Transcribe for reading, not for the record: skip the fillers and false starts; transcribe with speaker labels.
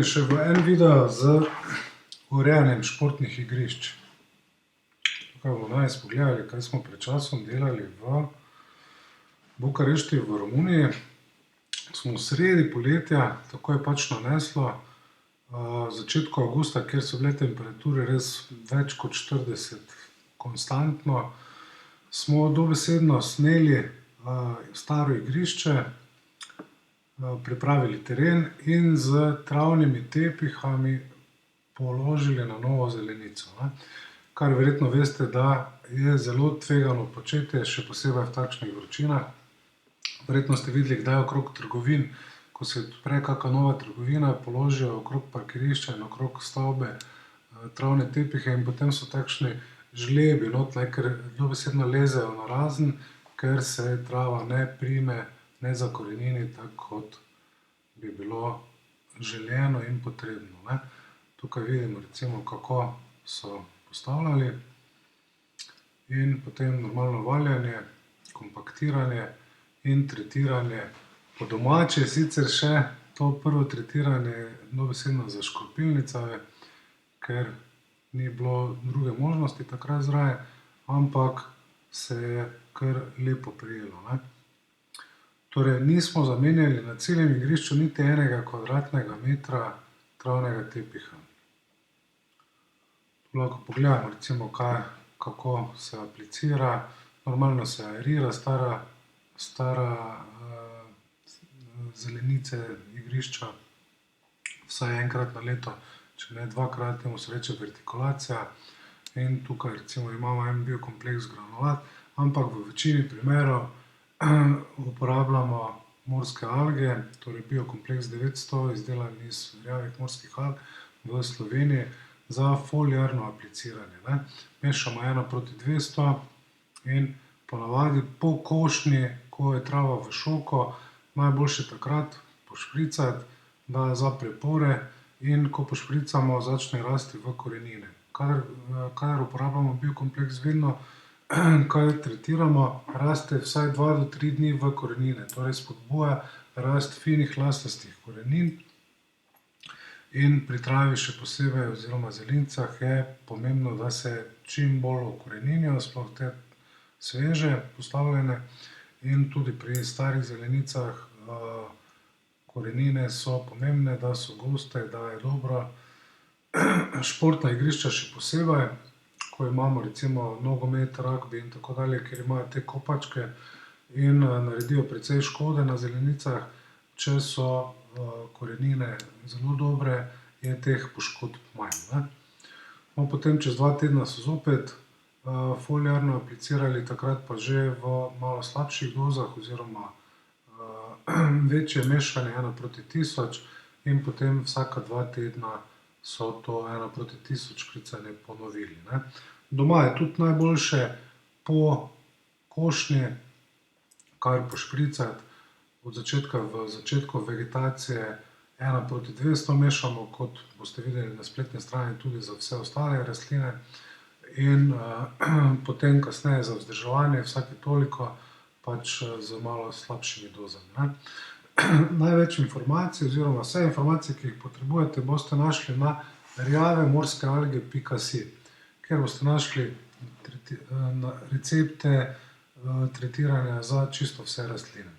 Speaker 1: Še v en video z urejanjem športnih igrišč. Tukaj bomo danes pogledali, kaj smo pred časom delali v Bukarešti v Romuniji. Smo sredi poletja, tako je pač naneslo, v začetku avgusta, kjer so bile temperature res več kot 40 konstantno, smo dobesedno sneli staro igrišče, pripravili teren in s travnimi tepihami položili na novo zelenico. Kar verjetno veste, da je zelo tvegano početje, še posebej v takšnih vročinah. Verjetno ste videli kdaj okrog trgovin, ko se odpre kaka nova trgovina, položijo okrog parkirišča in okrog stavbe travne tepihe in potem so takšni žlebi notri, ker dobesedno lezejo narazen, ker se trava ne prime, ne zakorenini tako, kot bi bilo želeno in potrebno. Tukaj vidimo recimo, kako so postavljali in potem normalno valjanje, kompaktiranje in tretiranje. Po domače sicer še to prvo tretiranje dobesedno s škropilnicami, ker ni bilo druge možnosti takrat zraven, ampak se je kar lepo prijelo. Torej, nismo zamenjali na celem igrišču niti enega kvadratnega metra travnega tepiha. Tu lahko pogledamo recimo, kako se aplicira. Normalno se aerira stara zelenice igrišča vsaj enkrat na leto, če ne dvakrat, temu se reče vertikulacija. In tukaj recimo imamo en biokompleks granulat, ampak v večini primerov uporabljamo morske alge, torej biokompleks 900, izdelan iz rjavih morskih alg v Sloveniji za foliarno apliciranje. Mešamo 1:200 in ponavadi po košnji, ko je trava v šoko, najboljše takrat pošpricati, da zapre pore in ko pošpricamo, začne rasti v korenine. Kadar uporabljamo biokompleks vedno, kadar tretiramo, raste vsaj 2 do 3 dni v korenine, torej spodbuja rast finih lastastih korenin. In pri travi še posebej oziroma zelinicah je pomembno, da se čim bolj ukoreninijo, sploh te sveže postavljene. In tudi pri starih zelenicah korenine so pomembne, da so goste, da je dobro. Športna igrišča še posebej, ko imamo recimo nogomet, ragbi in tako dalje, kjer imajo te kopačke in naredijo precej škode na zelenicah. Če so korenine zelo dobre, je teh poškodb manj. Potem čez 2 tedna so zopet foliarno aplicirali, takrat pa že v malo slabših dozah oziroma večje mešanje 1:1000 in potem vsaka 2 tedna so to 1:1000 špricanje ponovili. Doma je tudi najboljše po košnji kar pošpricati v začetku vegetacije 1:200 mešamo, kot boste videli na spletni strani, tudi za vse ostale rastline. In potem kasneje za vzdrževanje vsake toliko pač z malo slabšimi dozami. Največ informacij oziroma vse informacije, ki jih potrebujete, boste našli na rjavemorske-alge.si, kjer boste našli recepte tretiranja za čisto vse rastline.